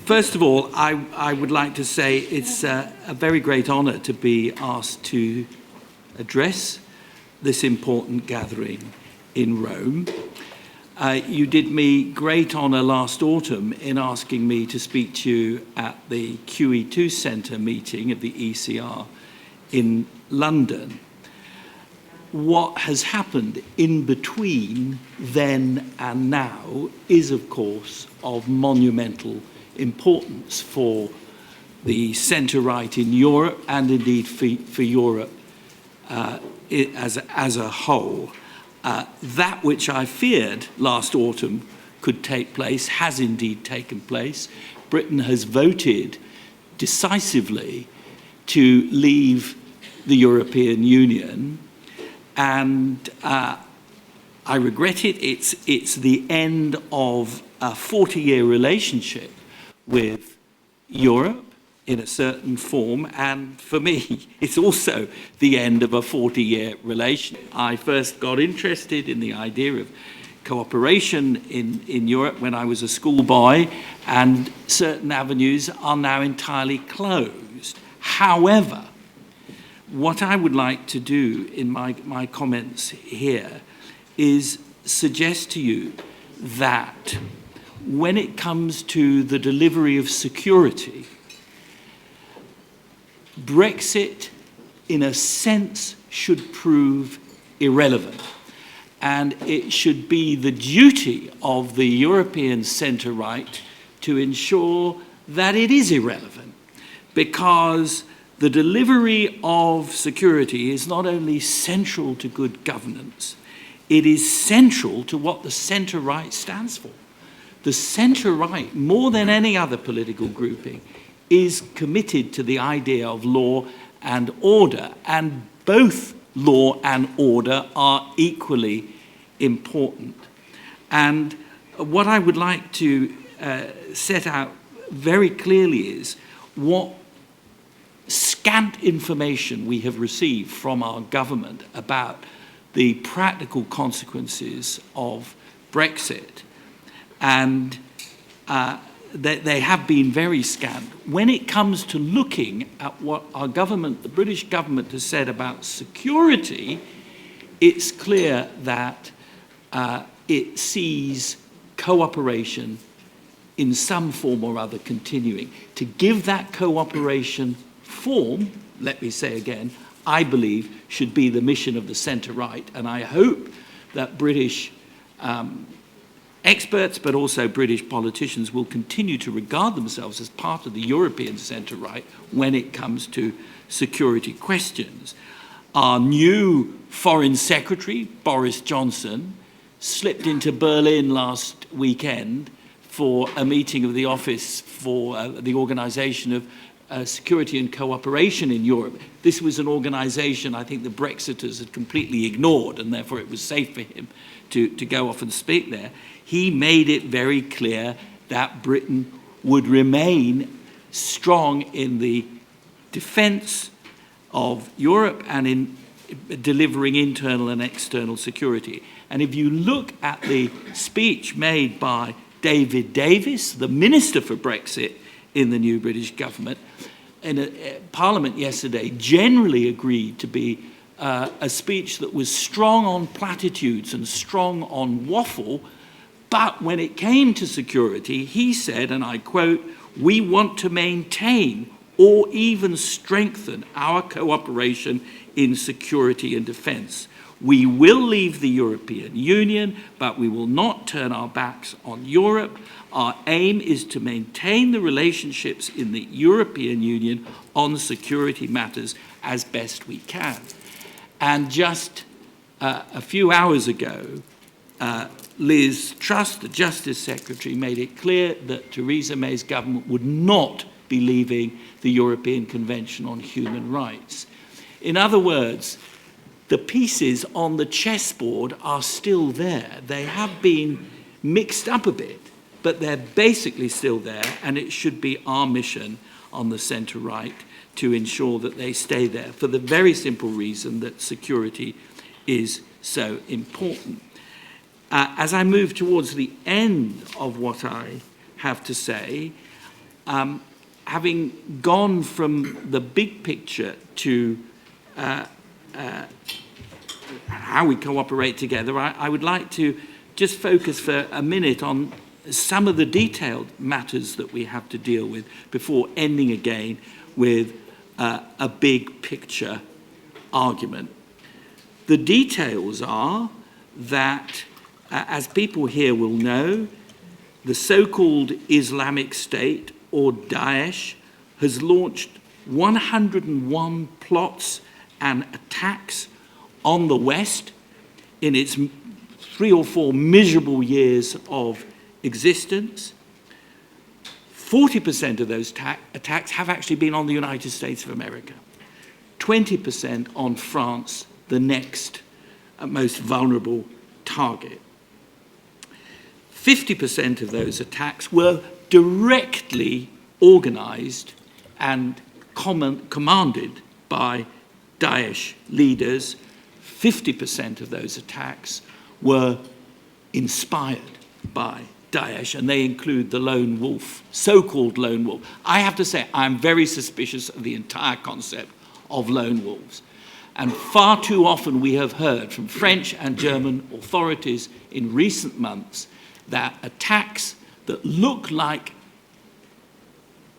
First of all, I would like to say it's a very great honour to be asked to address this important gathering in Rome. You did me great honour last autumn in asking me to speak to you at the QE2 Centre meeting of the ECR in London. What has happened in between then and now is, of course, of monumental importance for the centre-right in Europe and indeed for Europe as a whole. That which I feared last autumn could take place has indeed taken place. Britain has voted decisively to leave the European Union, and I regret it. It's the end of a 40-year relationship with Europe in a certain form, and for me, it's also the end of a 40-year relation. I first got interested in the idea of cooperation in Europe when I was a schoolboy, and certain avenues are now entirely closed. However, what I would like to do in my comments here is suggest to you that when it comes to the delivery of security, Brexit, in a sense, should prove irrelevant. And it should be the duty of the European centre-right to ensure that it is irrelevant, because the delivery of security is not only central to good governance, it is central to what the centre-right stands for. The centre-right, more than any other political grouping, is committed to the idea of law and order, and both law and order are equally important. And what I would like to set out very clearly is what scant information we have received from our government about the practical consequences of Brexit, and they have been very scant. When it comes to looking at what our government, the British government, has said about security, it's clear that it sees cooperation in some form or other continuing. To give that cooperation form, let me say again, I believe should be the mission of the centre-right, and I hope that British experts, but also British politicians, will continue to regard themselves as part of the European centre-right when it comes to security questions. Our new Foreign Secretary, Boris Johnson, slipped into Berlin last weekend for a meeting of the Office for the Organisation of Security and Cooperation in Europe. This was an organisation I think the Brexiters had completely ignored, and therefore it was safe for him to go off and speak there. He made it very clear that Britain would remain strong in the defence of Europe and in delivering internal and external security. And if you look at the speech made by David Davis, the Minister for Brexit in the new British government, in a Parliament yesterday, generally agreed to be a speech that was strong on platitudes and strong on waffle, but when it came to security, he said, and I quote, "We want to maintain or even strengthen our cooperation in security and defence. We will leave the European Union, but we will not turn our backs on Europe. Our aim is to maintain the relationships in the European Union on security matters as best we can." And just a few hours ago, Liz Truss, the Justice Secretary, made it clear that Theresa May's government would not be leaving the European Convention on Human Rights. In other words, the pieces on the chessboard are still there. They have been mixed up a bit, but they're basically still there, and it should be our mission on the centre-right to ensure that they stay there, for the very simple reason that security is so important. As I move towards the end of what I have to say, having gone from the big picture to how we cooperate together, I would like to just focus for a minute on some of the detailed matters that we have to deal with before ending again with a big picture argument. The details are that, as people here will know, the so-called Islamic State, or Daesh, has launched 101 plots and attacks on the West in its 3 or 4 miserable years of existence. 40% of those attacks have actually been on the United States of America. 20% on France, the next most vulnerable target. 50% of those attacks were directly organized and commanded by Daesh leaders. 50% of those attacks were inspired by Daesh, and they include the lone wolf, so-called lone wolf. I have to say, I'm very suspicious of the entire concept of lone wolves. And far too often we have heard from French and German authorities in recent months that attacks that look like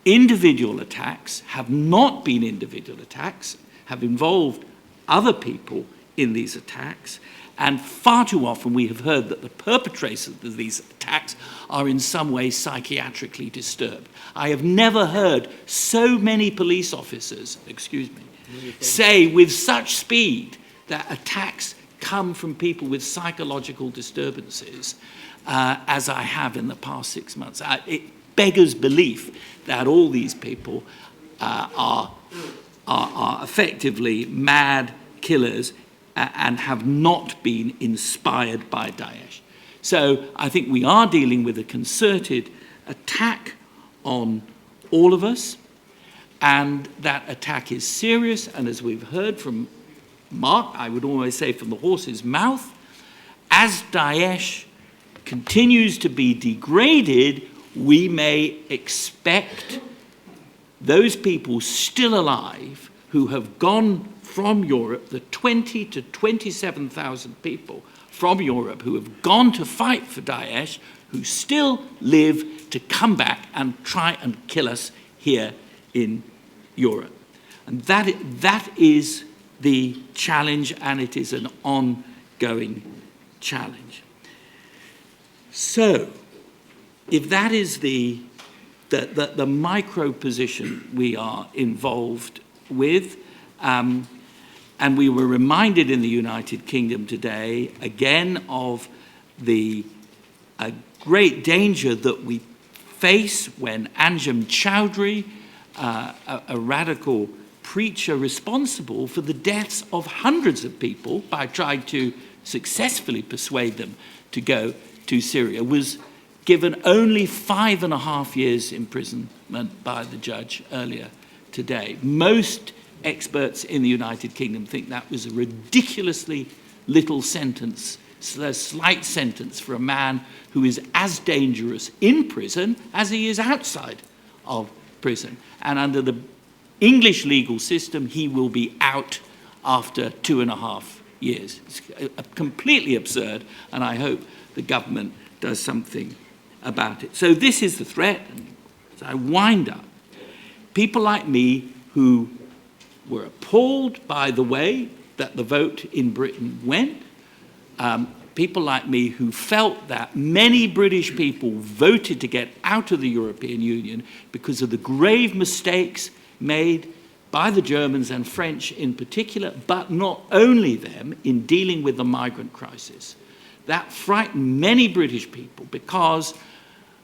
individual attacks have not been individual attacks, have involved other people in these attacks, and far too often we have heard that the perpetrators of these attacks are in some way psychiatrically disturbed. I have never heard so many police officers, say with such speed that attacks come from people with psychological disturbances as I have in the past 6 months. It beggars belief that all these people are effectively mad killers and have not been inspired by Daesh. So I think we are dealing with a concerted attack on all of us, and that attack is serious, and as we've heard from Mark, I would almost say from the horse's mouth, as Daesh continues to be degraded, we may expect those people still alive who have gone from Europe, the 20 to 27,000 people from Europe who have gone to fight for Daesh, who still live, to come back and try and kill us here in Europe. And that is the challenge, and it is an ongoing challenge. So, if that is the micro position we are involved with, and we were reminded in the United Kingdom today, again, of the great danger that we face when Anjem Choudhury, a radical preacher responsible for the deaths of hundreds of people by trying to successfully persuade them to go to Syria, was given only 5.5 years imprisonment by the judge earlier today. Most experts in the United Kingdom think that was a ridiculously little sentence, a slight sentence for a man who is as dangerous in prison as he is outside of prison. And under the English legal system, he will be out after 2.5 years. It's completely absurd, and I hope the government does something about it. So this is the threat. And as I wind up, people like me who were appalled by the way that the vote in Britain went, people like me who felt that many British people voted to get out of the European Union because of the grave mistakes made by the Germans and French in particular, but not only them, in dealing with the migrant crisis. That frightened many British people because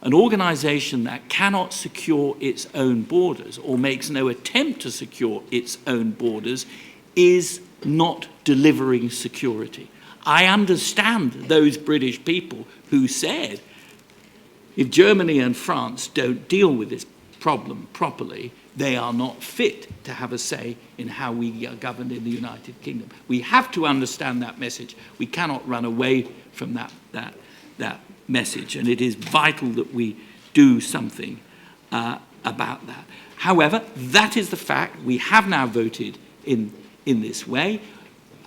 an organisation that cannot secure its own borders or makes no attempt to secure its own borders is not delivering security. I understand those British people who said, if Germany and France don't deal with this problem properly, they are not fit to have a say in how we are governed in the United Kingdom. We have to understand that message. We cannot run away from that message, and it is vital that we do something about that. However, that is the fact. We have now voted in this way.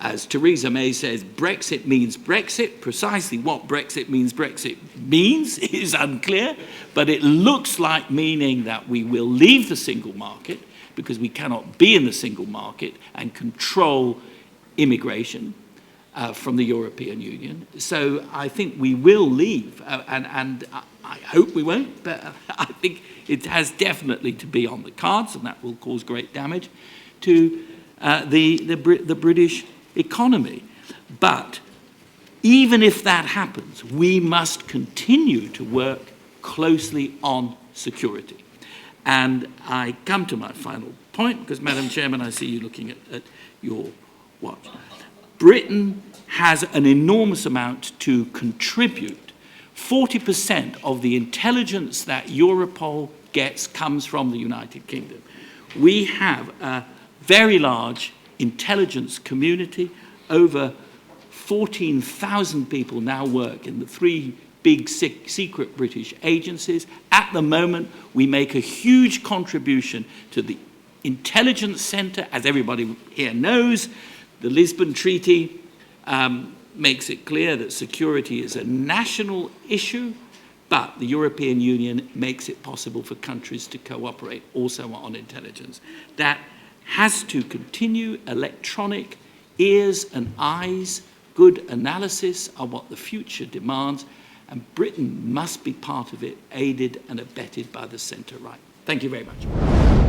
As Theresa May says, Brexit means Brexit. Precisely what Brexit means is unclear, but it looks like meaning that we will leave the single market because we cannot be in the single market and control immigration from the European Union. So I think we will leave, and I hope we won't, but I think it has definitely to be on the cards, and that will cause great damage to the British economy. But even if that happens, we must continue to work closely on security. And I come to my final point, because, Madam Chairman, I see you looking at your watch. Britain has an enormous amount to contribute. 40% of the intelligence that Europol gets comes from the United Kingdom. We have a very large intelligence community. Over 14,000 people now work in the 3 big secret British agencies. At the moment, we make a huge contribution to the intelligence centre. As everybody here knows, the Lisbon Treaty makes it clear that security is a national issue, but the European Union makes it possible for countries to cooperate also on intelligence. That has to continue. Electronic ears and eyes, good analysis are what the future demands, and Britain must be part of it, aided and abetted by the centre-right. Thank you very much.